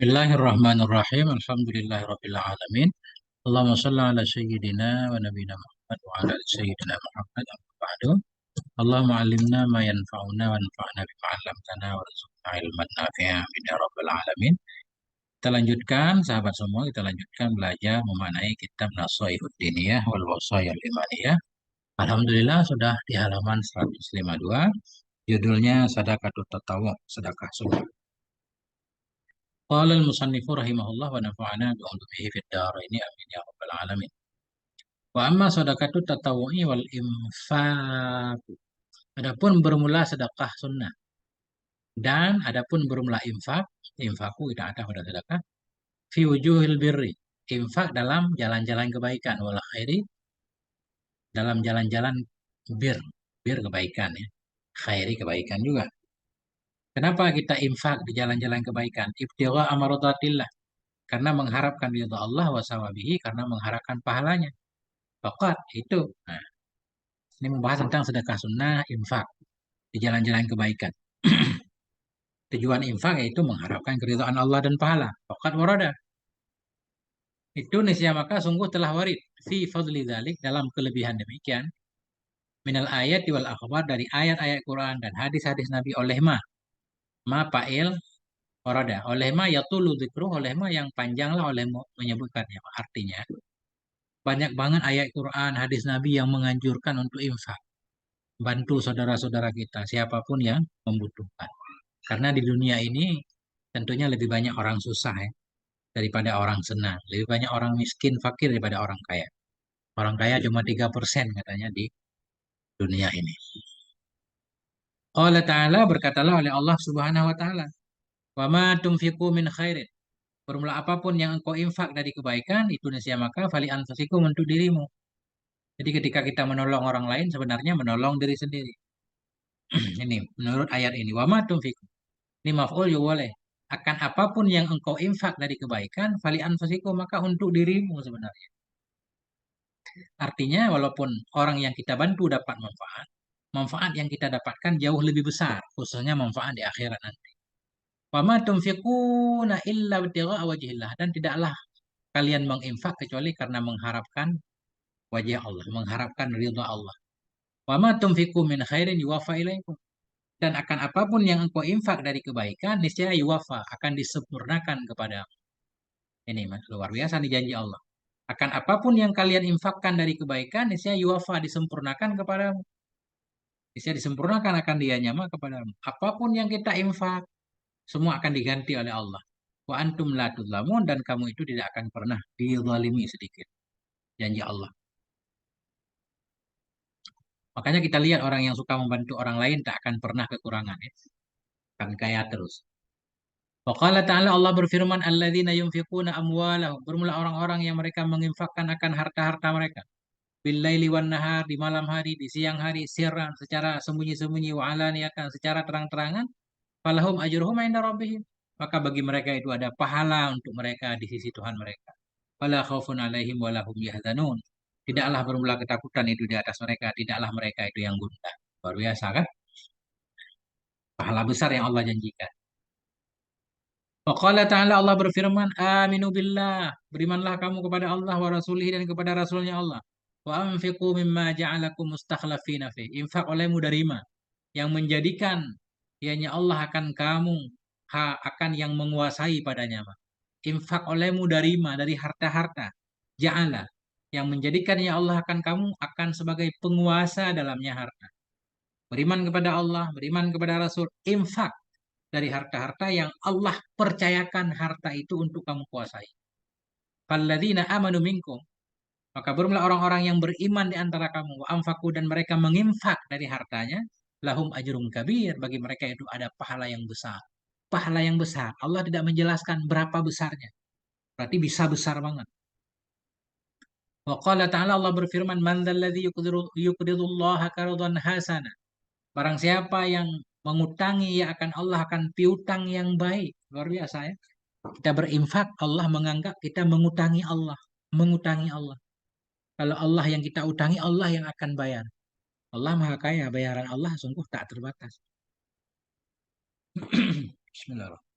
Bismillahirrahmanirrahim. Alhamdulillahirabbil alamin. Allahumma shalli ala sayyidina wa nabiyina Muhammad wa ala ali sayyidina Muhammad. Amma ba'du. Allahumma 'allimna ma yanfa'una wa anfa'na bima 'allamtana warzuqna ilman nafi'an amin ya rabbal alamin. Kita lanjutkan sahabat semua, kita lanjutkan belajar memaknai kitab Nashai'ud Diniyah wal Wasaiyal Imaniyah. Alhamdulillah sudah di halaman 152. Judulnya Sadaqatut Tatawwu, sedekah sunnah. Qala al-musannifu rahimahullah wa nafa'ana bi ulumihi fid dharain amin ya rabbal alamin. Wa amma shadaqatut tatawwu'i wal infaq. Adapun bermula sedekah sunnah dan adapun bermula infak, infaku tidak ada pada sedekah fi wujuhil birri. Infak dalam jalan-jalan kebaikan wal khairi dalam jalan-jalan bir, bir kebaikan ya. Khairi kebaikan juga. Kenapa kita infak di jalan-jalan kebaikan? Ibtigha amradatillah, karena mengharapkan ridha Allah wa sawabihi, karena mengharapkan pahalanya. Fakat itu. Nah, ini membahas tentang sedekah sunnah, infak di jalan-jalan kebaikan. Tujuan infak yaitu mengharapkan keridhaan Allah dan pahala. Fakat warada. Itu niscaya maka sungguh telah warid fi fadli dzalik, dalam kelebihan demikian, minal ayat wal akhbar, dari ayat-ayat Quran dan hadis-hadis Nabi, oleh ma fa'il warada, oleh ma yatulu dzikru, oleh ma yang panjanglah oleh menyebutkannya. Artinya banyak banget ayat Quran, hadis Nabi yang menganjurkan untuk infak. Bantu saudara-saudara kita, siapapun yang membutuhkan. Karena di dunia ini tentunya lebih banyak orang susah ya, daripada orang senang. Lebih banyak orang miskin, fakir daripada orang kaya. Orang kaya cuma 3% katanya di dunia ini. Allah Ta'ala, berkatalah oleh Allah Subhanahu wa Ta'ala, "Wa ma tunfiqu min khairin." Bermula apapun yang engkau infak dari kebaikan, itu niscaya maka fali anfusikum, untuk dirimu. Jadi ketika kita menolong orang lain, sebenarnya menolong diri sendiri. Ini menurut ayat ini, wa ma tunfiqu. Ini maf'ul juga boleh. Akan apapun yang engkau infak dari kebaikan, fali anfusikum, maka untuk dirimu sebenarnya. Artinya walaupun orang yang kita bantu dapat manfaat, manfaat yang kita dapatkan jauh lebih besar, khususnya manfaat di akhirat nanti. Wa ma tunfiquna illa ibtigha'a wajhillah, dan tidaklah kalian menginfak kecuali karena mengharapkan wajah Allah, mengharapkan ridha Allah. Wa ma tunfiqu min khairin yuwaffa ilaikum. Dan akan apapun yang engkau infak dari kebaikan, niscaya yuwafa, akan disempurnakan kepada. Ini mas, luar biasa nih janji Allah. Akan apapun yang kalian infakkan dari kebaikan, niscaya yuwafa, disempurnakan kepadamu. Niscaya disempurnakan akan dia nyama kepadamu. Apapun yang kita infak, semua akan diganti oleh Allah. Wa antum la tudlamun, dan kamu itu tidak akan pernah dizalimi sedikit. Janji Allah. Makanya kita lihat orang yang suka membantu orang lain tak akan pernah kekurangan ya. Akan kaya terus. Waqala ta'ala, Allah berfirman, alladzina yunfiquna amwalahum, bermula orang-orang yang mereka menginfakkan akan harta-harta mereka. Billaili wan nahar, di malam hari, di siang hari, sirran, secara sembunyi-sembunyi, wa alaniyatan, secara terang-terangan, falahum ajruhum inda rabbihim. Maka bagi mereka itu ada pahala untuk mereka di sisi Tuhan mereka. Fala khaufun alaihim wa lahum yahzanun. Tidaklah bermula ketakutan itu di atas mereka, tidaklah mereka itu yang gundah. Luar biasa kan? Pahala besar yang Allah janjikan. Waqala ta'ala, Allah berfirman, aminu billah, berimanlah kamu kepada Allah wa rasulihi, dan kepada rasulnya Allah. Wa anfiqu mimma ja'alakum mustakhlafina fi. Infak olehmu dari ma, yang menjadikan ianya Allah akan kamu, akan yang menguasai padanya ma. Infak olehmu dari ma, dari harta-harta. Ja'ala, yang menjadikan ya Allah akan kamu akan sebagai penguasa dalamnya harta. Beriman kepada Allah, beriman kepada Rasul, infak dari harta-harta yang Allah percayakan harta itu untuk kamu kuasai. Falladzina amanu minkum, maka bermula orang-orang yang beriman di antara kamu, wa anfaku, dan mereka menginfak dari hartanya, lahum ajrum kabir, bagi mereka itu ada pahala yang besar. Pahala yang besar. Allah tidak menjelaskan berapa besarnya. Berarti bisa besar banget. Wa qala ta'ala, Allah berfirman, man dzalladzi yuqridullaha qardan hasana. Barang siapa yang mengutangi, ya akan Allah akan piutang yang baik. Luar biasa ya. Kita berinfak, Allah menganggap kita mengutangi Allah. Mengutangi Allah. Kalau Allah yang kita utangi, Allah yang akan bayar. Allah maha kaya, bayaran Allah sungguh tak terbatas. Bismillahirrahmanirrahim.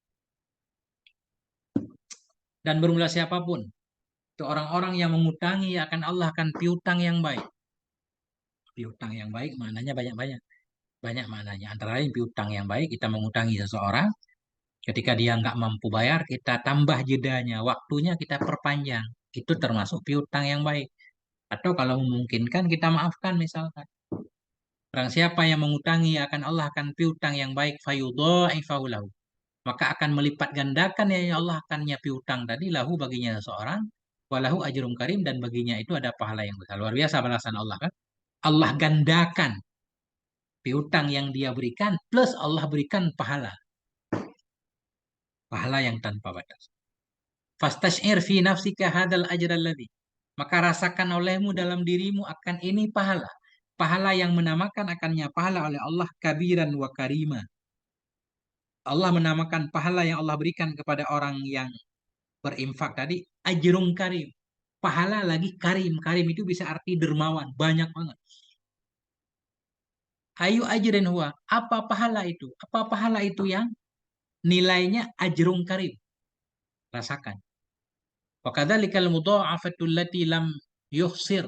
Dan bermula siapapun. Itu orang-orang yang mengutangi akan Allah akan piutang yang baik. Piutang yang baik maknanya banyak-banyak. Banyak maknanya. Antara lain piutang yang baik, kita mengutangi seseorang. Ketika dia nggak mampu bayar, kita tambah jedanya. Waktunya kita perpanjang. Itu termasuk piutang yang baik. Atau kalau memungkinkan kita maafkan misalkan. Barang siapa yang mengutangi akan Allah akan piutang yang baik fayudha'ifahu lahu. Maka akan melipat gandakan ya Allah akannya piutang tadi lahu baginya seseorang walahu ajrum karim dan baginya itu ada pahala yang besar. Luar biasa balasan Allah kan. Allah gandakan piutang yang dia berikan plus Allah berikan pahala. Pahala yang tanpa batas. Fastash'ir fi nafsika hadal ajral ladzi. Maka rasakan olehmu dalam dirimu akan ini pahala. Pahala yang menamakan akannya pahala oleh Allah kabiran wa karima. Allah menamakan pahala yang Allah berikan kepada orang yang berinfak tadi ajrun karim. Pahala lagi karim. Karim itu bisa arti dermawan, banyak banget. Ayu ajrin huwa. Apa pahala itu? Apa pahala itu yang nilainya ajrun karim? Rasakan. Wa kadzalikal mudha'afatu allati yuhsir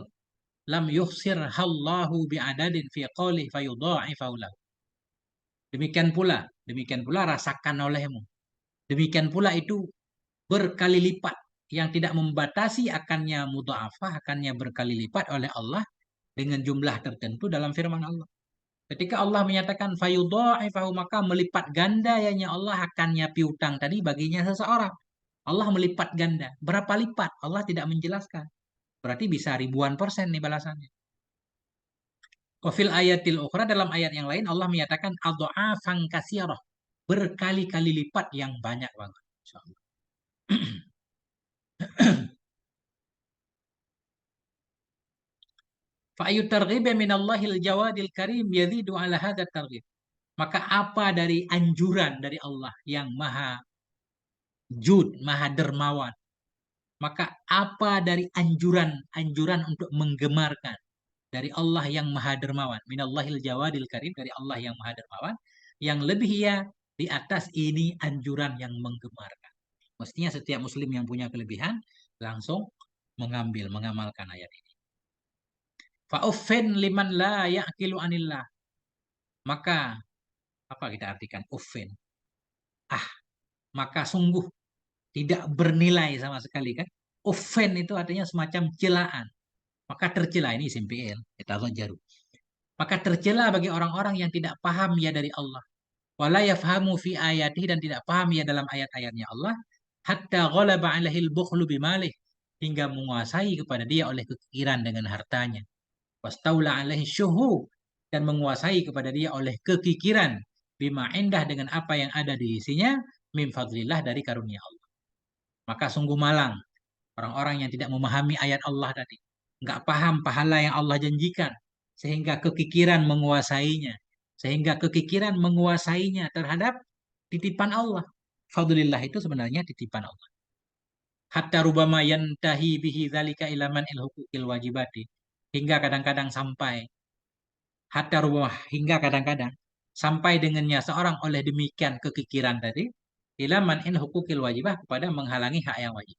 lam yuhsir hallahu bi'adadin fi qawli fayudha'ifahu lahu. Demikian pula rasakan olehmu. Demikian pula itu berkali lipat yang tidak membatasi akannya mudha'afah, akannya berkali lipat oleh Allah dengan jumlah tertentu dalam firman Allah. Ketika Allah menyatakan fayudha'ifahu maka melipat ganda ya Allah akannya piutang tadi baginya seseorang. Allah melipat ganda. Berapa lipat? Allah tidak menjelaskan. Berarti bisa ribuan persen nih balasannya. Wafil ayatil ukhra dalam ayat yang lain Allah menyatakan adha'afan katsirah. Berkali-kali lipat yang banyak banget. Insyaallah. Fa'ayu targhibi minallahil jawadil karim yazidu ala hadha targhib. Maka apa dari anjuran dari Allah yang maha jud, maha dermawan. Maka apa dari anjuran untuk menggemarkan dari Allah yang maha dermawan. Minallahil jawadil karim dari Allah yang maha dermawan. Yang lebih ya di atas ini anjuran yang menggemarkan. Mestinya setiap muslim yang punya kelebihan langsung mengamalkan ayat ini. Fa'uffin liman la ya'kilu anillah. Maka apa kita artikan uffin? Ah, maka sungguh tidak bernilai sama sekali kan? Uffin itu artinya semacam celaan. Maka tercela ini simpil, kita jaru. Maka tercela bagi orang-orang yang tidak paham ya dari Allah. Wala yafhamu fi ayati dan tidak paham ya dalam ayat-ayatnya Allah. Hatta ghalaba alaihil bukhlu bimalih. Hingga menguasai kepada dia oleh kekiran dengan hartanya. Wastaula alaihi syuhu. Dan menguasai kepada dia oleh kekikiran. Bima indah dengan apa yang ada di isinya. Min fadlillah dari karunia Allah. Maka sungguh malang. Orang-orang yang tidak memahami ayat Allah tadi. Nggak paham pahala yang Allah janjikan. Sehingga kekikiran menguasainya. Sehingga kekikiran menguasainya terhadap titipan Allah. Fadlillah itu sebenarnya titipan Allah. Hatta rubama yantahi bihi dzalika ilaman il hukukil wajibati. Hingga kadang-kadang sampai. Hatta rubama hingga kadang-kadang. Sampai dengannya seorang oleh demikian kekikiran tadi. Ilaman in hukukil wajibah kepada menghalangi hak yang wajib.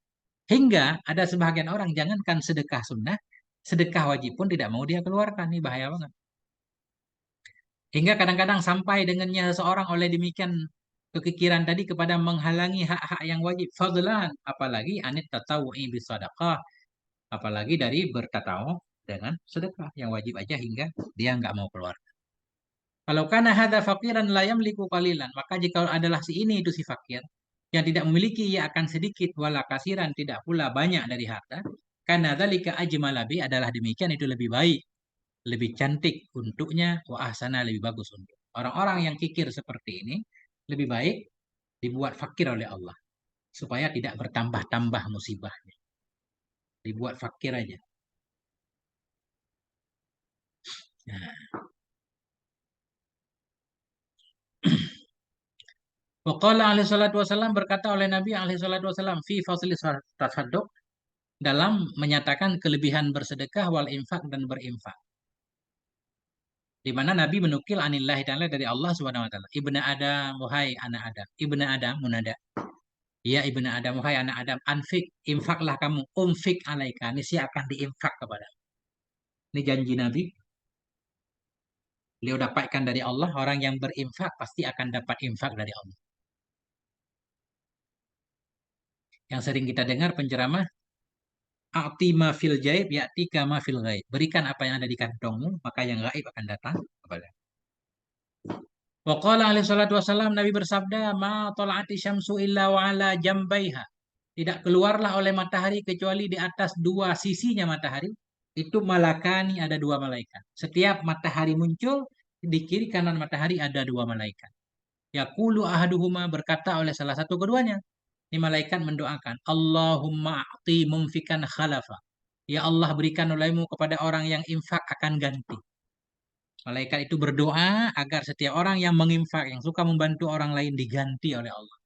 Hingga ada sebagian orang jangankan sedekah sunnah, sedekah wajib pun tidak mau dia keluarkan. Ini bahaya banget. Hingga kadang-kadang sampai dengannya seseorang oleh demikian kekikiran tadi kepada menghalangi hak-hak yang wajib. Fadlan, apalagi anit tatawu'i bisadaqah, apalagi dari bertatawu dengan sedekah yang wajib aja hingga dia nggak mau keluar. Kalau kana hadza faqiran la yamliku qalilan, maka jika adalah si ini itu si fakir yang tidak memiliki ia akan sedikit wala kasiran tidak pula banyak dari harta, karena dzalika ajmalabi adalah demikian itu lebih baik, lebih cantik untuknya wa ahsana lebih bagus untuk. Orang-orang yang kikir seperti ini lebih baik dibuat fakir oleh Allah supaya tidak bertambah-tambah musibahnya. Dibuat fakir aja. Nah. Waqala alaihi salatu wasallam berkata oleh Nabi alaihi salatu wasallam fi fasli tasadduq dalam menyatakan kelebihan bersedekah wal infak dan berinfak. Di mana Nabi menukil anillahi ta'ala dari Allah Subhanahu wa taala. Ibnu Adam, wahai anak Adam. Ibnu Adam munada. Ya ibnu Adam, wahai anak Adam, anfik, infaklah kamu, umfik alaika, niscaya akan diinfak kepada. Ini janji Nabi, beliau dapatkan dari Allah, orang yang berinfak pasti akan dapat infak dari Allah. Yang sering kita dengar penceramah, a'ti ma fil jaib, ya'tika ma fil ghaib. Berikan apa yang ada di kantongmu, maka yang gaib akan datang kepada. Wa qala alaihi salatu wasallam, Nabi bersabda, ma tala'ati syamsu illa wa ala jambaiha. Tidak keluarlah oleh matahari kecuali di atas dua sisinya matahari. Itu malakani, ada dua malaikat. Setiap matahari muncul, di kiri kanan matahari ada dua malaikat. Yaqulu ahaduhuma, berkata oleh salah satu keduanya. Ini malaikat mendoakan, Allahumma a'ti mumfikan khalafa. Ya Allah, berikan olehmu kepada orang yang infak akan ganti. Malaikat itu berdoa agar setiap orang yang menginfak, yang suka membantu orang lain diganti oleh Allah.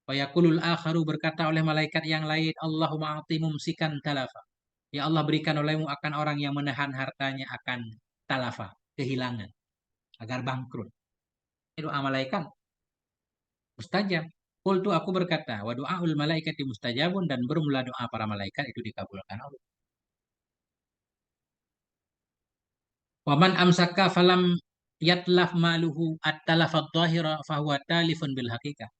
Wa yaqulul akharu, berkata oleh malaikat yang lain, Allahumma a'ti mumsikan talafa. Ya Allah, berikan olehmu akan orang yang menahan hartanya akan talafa, kehilangan, agar bangkrut. Itu malaikat mustajab. Qultu, aku berkata, wa du'aul malaikati mustajabun, dan bermula doa para malaikat itu dikabulkan Allah. Wa man amsaka falam yatlaf maluhu at-talafat dhahira fahuwa talifun bil haqiqah.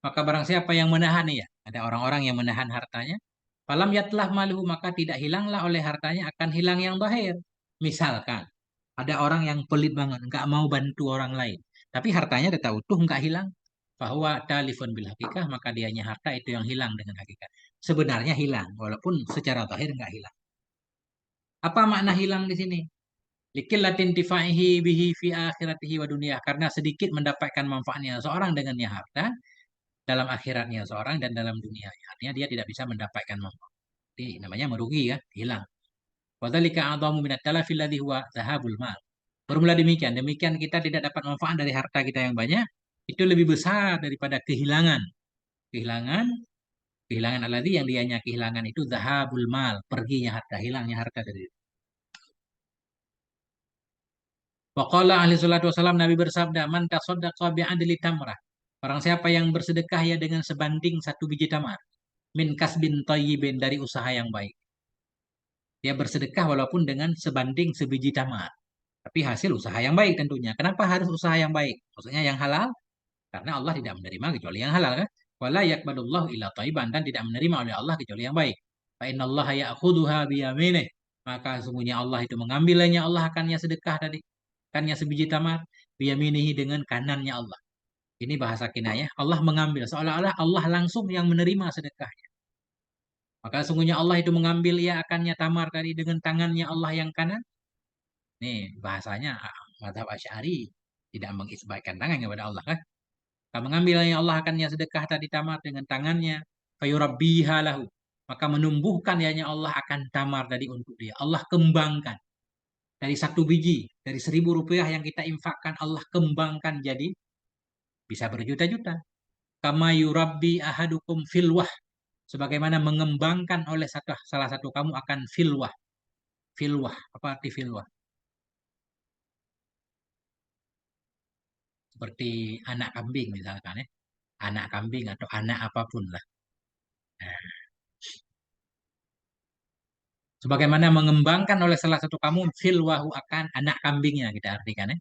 Maka barang siapa yang menahan, ya, ada orang-orang yang menahan hartanya, falam yatlaf maluhu, maka tidak hilanglah oleh hartanya, akan hilang yang zahir. Misalkan ada orang yang pelit banget, nggak mau bantu orang lain, tapi hartanya tetap utuh, nggak hilang. Bahwa talifun bil hakikah, maka dianya harta itu yang hilang dengan hakikat. Sebenarnya hilang, walaupun secara zahir nggak hilang. Apa makna hilang di sini? Likillatin tifaihi bihi fi akhiratihi wa dunia. Karena sedikit mendapatkan manfaatnya seorang dengannya harta, dalam akhiratnya seorang dan dalam dunia. Artinya dia tidak bisa mendapatkan manfaat. Jadi namanya merugi, ya, hilang. Wadzalika a'dhamu minat talafi alladhi huwa zahabul mal. Bermula demikian, demikian kita tidak dapat manfaat dari harta kita yang banyak, itu lebih besar daripada kehilangan. Kehilangan, kehilangan alladhi, yang dianya kehilangan itu zahabul mal, perginya harta, hilangnya harta dari. Waqala ahli salatu wasalam, Nabi bersabda, man tasaddaqa bi'adli tamrah. Orang siapa yang bersedekah ya dengan sebanding satu biji tamar. Min kasbin thayyibin, dari usaha yang baik. Dia bersedekah walaupun dengan sebanding sebiji tamar. Tapi hasil usaha yang baik tentunya. Kenapa harus usaha yang baik? Maksudnya yang halal. Karena Allah tidak menerima kecuali yang halal, kan? Wala yakbalullahu illa thayyiban, dan tidak menerima oleh Allah kecuali yang baik. Fa innallaha ya'khudhuha biyaminih. Maka sesungguhnya Allah itu mengambilnya, Allah akannya sedekah tadi. Kannya sebiji tamar, biyaminihi, dengan kanannya Allah. Ini bahasa kinayah. Allah mengambil, seolah-olah Allah langsung yang menerima sedekahnya. Maka sungguhnya Allah itu mengambil ia akannya tamar tadi dengan tangannya Allah yang kanan. Nih bahasanya mazhab Asy'ari tidak mengisbatkan tangan kepada Allah, kan? Maka mengambilnya Allah akannya sedekah tadi tamar dengan tangannya. Fayurabbiha lahu. Maka menumbuhkan ianya Allah akan tamar tadi untuk dia. Allah kembangkan. Dari satu biji, dari 1.000 rupiah yang kita infakkan, Allah kembangkan jadi bisa berjuta-juta. Kama yurabbi ahadukum filwah. Sebagaimana mengembangkan oleh salah satu kamu akan filwah. Filwah, apa arti filwah? Seperti anak kambing misalkan, ya. Anak kambing atau anak apapun lah. Nah, sebagaimana mengembangkan oleh salah satu kamu filwahu, akan anak kambingnya, kita artikan, ya.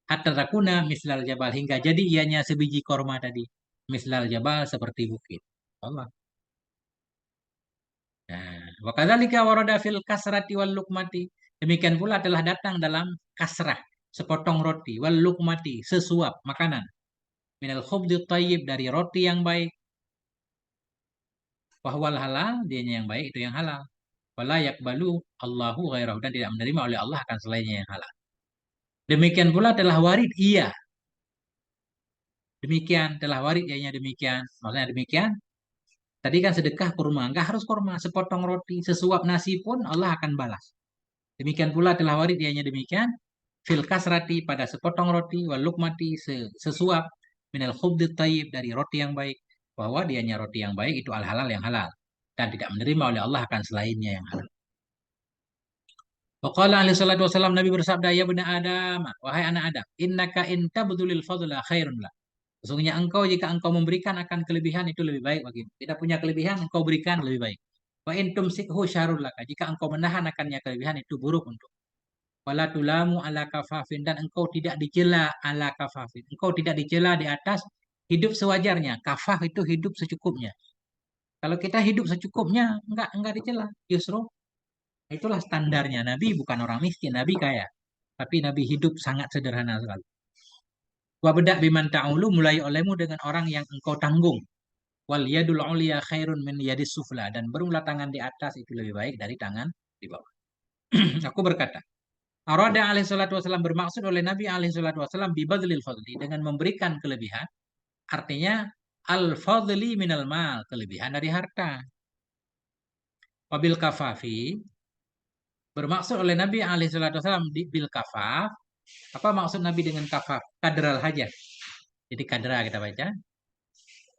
Hatta takuna mislal jabal, hingga jadi ianya sebiji korma tadi. Mislal jabal, seperti bukit. Allah. Nah, wa kadzalika warada fil kasrati wal lukmati. Demikian pula telah datang dalam kasrah, sepotong roti, wal lukmati, sesuap makanan. Minal khubdi thayyib, dari roti yang baik. Wahwal halal, dianya yang baik itu yang halal. Wala yakbalu Allahu ghairahu, dan tidak menerima oleh Allah akan selainnya yang halal. Demikian pula telah warid, iya. Demikian telah warid, ianya demikian. Maksudnya demikian. Tadi kan sedekah kurma, enggak harus kurma, sepotong roti, sesuap nasi pun Allah akan balas. Demikian pula telah warid, ianya demikian. Fil kasrati, pada sepotong roti, wal lukmati, sesuap, minal khubdi tayyib, dari roti yang baik, bahwa dianya roti yang baik itu al halal, yang halal, dan tidak menerima oleh Allah akan selainnya yang halal. Waqala alaihi salatu wasallam, Nabi bersabda, ya bani Adam, wahai anak Adam, innaka in tabdulil fadla khairun lah. Sesungguhnya engkau jika engkau memberikan akan kelebihan itu lebih baik bagimu. Tidak punya kelebihan engkau berikan lebih baik. Wa in tumsikhu syarrul laka. Jika engkau menahan akannya kelebihan itu buruk untuk. Wala tulamu ala kafafin dan engkau tidak dicela ala kafafin. Engkau tidak dicela di atas hidup sewajarnya. Kafaf itu hidup secukupnya. Kalau kita hidup secukupnya enggak dicela. Justru itulah standarnya. Nabi bukan orang miskin, Nabi kaya. Tapi Nabi hidup sangat sederhana sekali. Wa bedak biman ta'ulu mulai olehmu dengan orang yang engkau tanggung. Wal yadul uliya khairun min yadis sufla dan berulah tangan di atas itu lebih baik dari tangan di bawah. Aku berkata, Arada alaihi salatu wasallam bermaksud oleh Nabi alaihi salatu wasallam bibadlil fadli dengan memberikan kelebihan, artinya al fadli minal mal, kelebihan dari harta. Wabil kafafi bermaksud oleh Nabi alaihi salatu wasallam bil kafaf. Apa maksud Nabi dengan kafaf? Kadral hajat. Jadi kadra kita baca.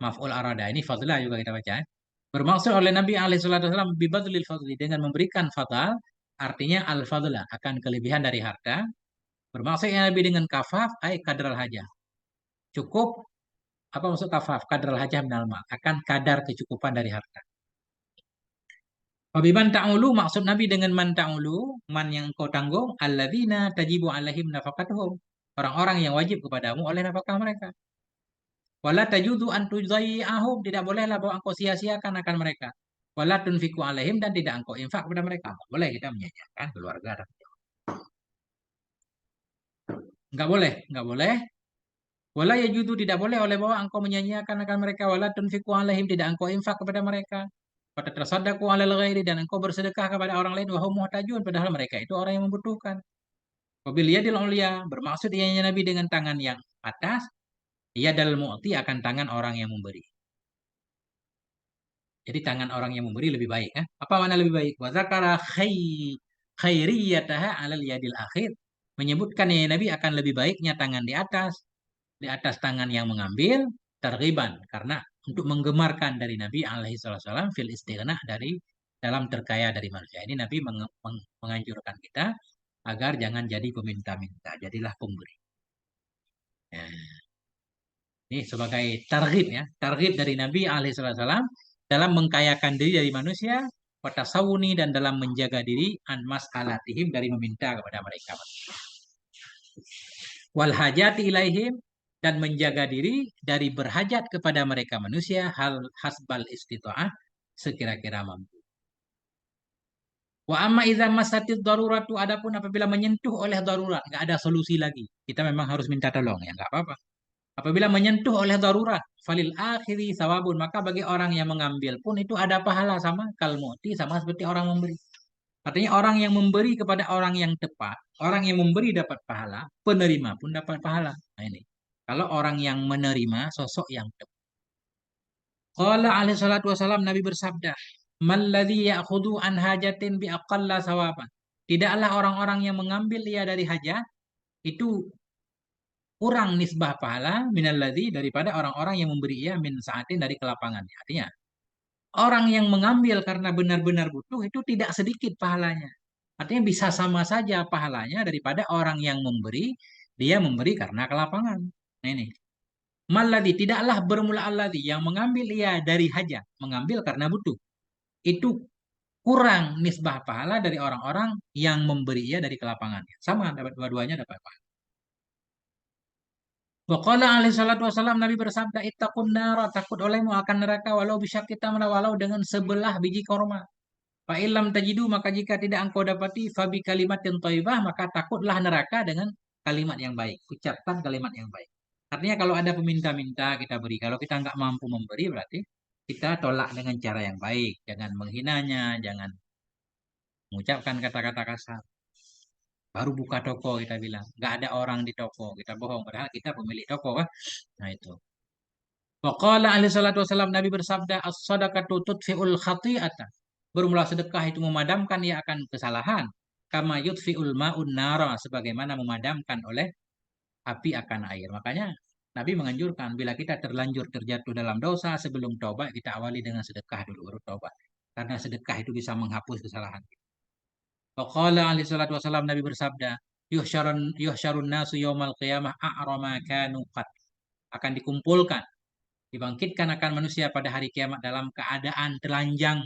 Maf'ul arada ini fadla juga kita baca. Bermaksud oleh Nabi alaihi salatu wasallam bibadlil fadli dengan memberikan fadal, artinya al fadla akan kelebihan dari harta. Bermaksudnya Nabi dengan kafaf ay kadral hajat. Cukup. Apa maksud kafaf? Kadral hajah minal mal. Akan kadar kecukupan dari harta. Wabiman ta'ulu maksud Nabi dengan man ta'ulu, man yang kau tanggung, alladzina tajibu alaihim nafaqatuhum. Orang-orang yang wajib kepadamu oleh nafkah mereka. Wala tajudu an tudzayya'ahum, tidak bolehlah bahwa engkau sia-siakan akan mereka. Wala tunfiku alaihim dan tidak engkau infak kepada mereka. Enggak boleh kita menyanyiakan keluarga. Enggak boleh, enggak boleh. Wala yajudu tidak boleh oleh bahwa engkau menyanyiakan akan mereka. Wala tunfiku alaihim tidak engkau infak kepada mereka. Pada tersadaqu alal ghairi dan engkau bersedekah kepada orang lain wahum muhtajun padahal mereka itu orang yang membutuhkan. Wabil yadil ulia bermaksud ianya Nabi dengan tangan yang atas, yadal mu'ti akan tangan orang yang memberi. Jadi tangan orang yang memberi lebih baik, kan? Apa mana lebih baik? Wa zakara khairiyataha alal yadil akhir. Menyebutkan ya Nabi akan lebih baiknya tangan di atas tangan yang mengambil targhiban karena untuk menggemarkan dari Nabi alaihi wasallam fil istighna dari dalam terkaya dari manusia. Ini Nabi menganjurkan kita agar jangan jadi peminta-minta, jadilah pemberi. Ya, ini sebagai targhib ya, targhib dari Nabi alaihi wasallam dalam mengkayakan diri dari manusia, watasawuni dan dalam menjaga diri an mas'alatihim dari meminta kepada mereka. Wal hajati ilaihim dan menjaga diri dari berhajat kepada mereka manusia hal hasbal istita'ah sekira-kira mampu. Wa amma idza masatid daruratu adapun apabila menyentuh oleh darurat, enggak ada solusi lagi. Kita memang harus minta tolong ya, enggak apa-apa. Apabila menyentuh oleh darurat, falil akhiri sawabun, maka bagi orang yang mengambil pun itu ada pahala sama kalmuti sama seperti orang memberi. Artinya orang yang memberi kepada orang yang tepat, orang yang memberi dapat pahala, penerima pun dapat pahala. Nah ini. Kalau orang yang menerima sosok yang tepat. Qala alaihi salatu wasalam Nabi bersabda, "Man ladzi ya'khudhu an hajatin bi aqalla sawaban." Tidaklah orang-orang yang mengambil ia dari hajat itu kurang nisbah pahala minalladzi daripada orang-orang yang memberi ia min saatin dari kelapangannya. Artinya, orang yang mengambil karena benar-benar butuh itu tidak sedikit pahalanya. Artinya bisa sama saja pahalanya daripada orang yang memberi, dia memberi karena kelapangan. Nah ini. Maladhi tidaklah bermula alladhi yang mengambil ia dari hajat, mengambil karena butuh. Itu kurang nisbah pahala dari orang-orang yang memberi ia dari kelapangannya. Sama dapat dua-duanya dapat pahala. Waqala alaihi salatu wasallam Nabi bersabda ittaqun nara takut olehmu akan neraka walau bisa kita walau dengan sebelah biji korma. Fa illam tajidu maka jika tidak engkau dapati fabi kalimatin thayyibah maka takutlah neraka dengan kalimat yang baik. Ucapkan kalimat yang baik. Artinya kalau ada peminta-minta kita beri. Kalau kita nggak mampu memberi berarti kita tolak dengan cara yang baik. Jangan menghinanya, jangan mengucapkan kata-kata kasar. Baru buka toko kita bilang, nggak ada orang di toko, kita bohong. Padahal kita pemilik toko, kan? Nah itu. Waqala alaihi salatu wasallam Nabi bersabda, as-sadaqatu tudfi'ul khati'ata. Bermula sedekah itu memadamkan ia akan kesalahan. Kama yudfi'ul ma'un nara. Sebagaimana memadamkan oleh api akan air. Makanya Nabi menganjurkan bila kita terlanjur terjatuh dalam dosa sebelum taubat kita awali dengan sedekah dulu baru taubat. Karena sedekah itu bisa menghapus kesalahan. Waqala alaihi salatu wasallam Nabi bersabda, yuhsyarun nasu yaumal qiyamah a'rama kanu qat. akan dikumpulkan, dibangkitkan akan manusia pada hari kiamat dalam keadaan telanjang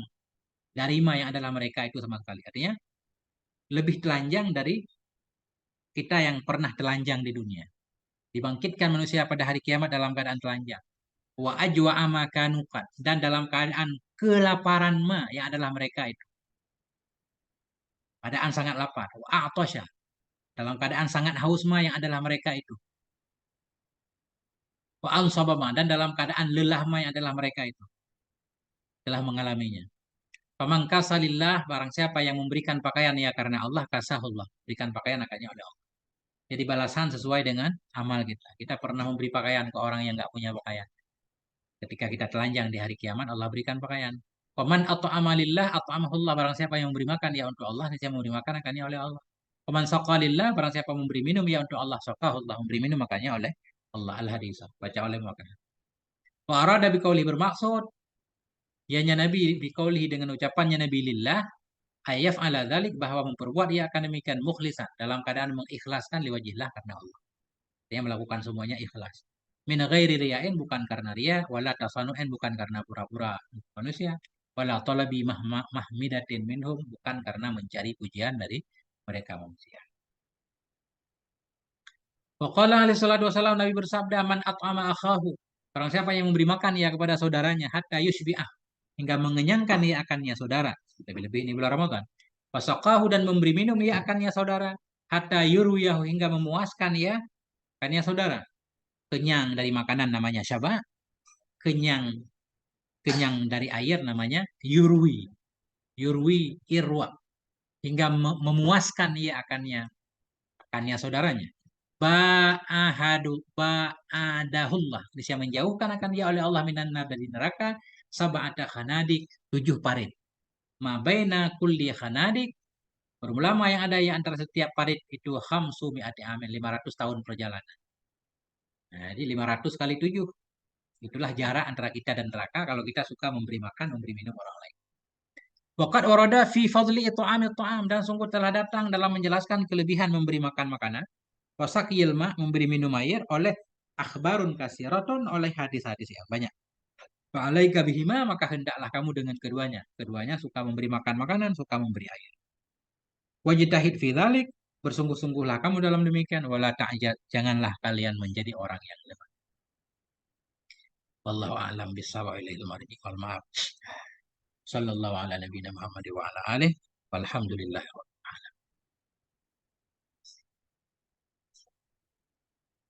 dari ma yang adalah mereka itu sama sekali. Artinya lebih telanjang dari kita yang pernah telanjang di dunia. Dibangkitkan manusia pada hari kiamat dalam keadaan telanjang. Wa ajwa amakanukat. Dan dalam keadaan kelaparan ma yang adalah mereka itu. Keadaan sangat lapar. Wa a'tosya. Dalam keadaan sangat haus ma yang adalah mereka itu. Wa ansabama. Dan dalam keadaan lelah ma yang adalah mereka itu. Telah mengalaminya. Faman kasalillah, barang siapa yang memberikan pakaian ya karena Allah, kasahullah. Berikan pakaian akannya oleh Allah. Jadi balasan sesuai dengan amal kita. Kita pernah memberi pakaian ke orang yang nggak punya pakaian. Ketika kita telanjang di hari kiamat, Allah berikan pakaian. Paman atau amalillah atau amahullah, barang siapa yang memberi makan ya untuk Allah, siapa memberi makan akannya oleh Allah. Paman saqalillah, barang siapa memberi minum ya untuk Allah, saqahullah, memberi minum makanya oleh Allah. Al-hadis baca oleh makan. Wa arada biqauli, bermaksud ianya Nabi biqaulihi, dengan ucapannya Nabi lillah, ayaf ala dzalik, bahwa memperbuat ia akan demikian mukhlisan, dalam keadaan mengikhlaskan liwajillah, karena Allah. Dia melakukan semuanya ikhlas. Min ghairi riyain, bukan karena ria, wala tasanu'in, bukan karena pura-pura manusia, wala talabi mahmidatin minhum, bukan karena mencari pujian dari mereka manusia. Waqala alaihi salatu wasallam, Nabi bersabda, man at'ama akhahu, barang siapa yang memberi makan ia kepada saudaranya, hatta yushbi'ah, hingga mengenyangkan ia akannya saudara. Lebih-lebih ini bulan Ramadan. Wasaqahu, dan memberi minum ia akannya saudara, hatta yurwiyahu, hingga memuaskan ia akannya saudara. Kenyang dari makanan namanya syaba, kenyang kenyang dari air namanya yurwi, yurwi irwa, hingga memuaskan ia akannya saudaranya. Ba'ahadu ba'adahullah, bisa menjauhkan akan dia oleh Allah minan nar, dari neraka, sab'ata khanadik, 7 parit. Ma baina kulli khanadik, berapa lama yang ada ya antara setiap parit itu, khamsu mi'ati amin, 500 tahun perjalanan. Nah, jadi 500 kali 7, itulah jarak antara kita dan neraka kalau kita suka memberi makan, memberi minum orang lain. Waqad warada fi fadli it'amit ta'am, dan sungguh telah datang dalam menjelaskan kelebihan memberi makan makanan. Wasaqiyil ma, memberi minum air, oleh akhbarun kasiratun, oleh hadis-hadis yang banyak. Fa'alaika bihima, maka hendaklah kamu dengan keduanya. Keduanya suka memberi makan makanan, suka memberi air. Wajtahid fi dzalik, bersungguh-sungguhlah kamu dalam demikian, wala ta'jaz, janganlah kalian menjadi orang yang lemah. Wallahu a'lam bishawab, ilaihi marji wal ma'ab. Sallallahu ala nabiyina Muhammad wa ala alihi walhamdulillah.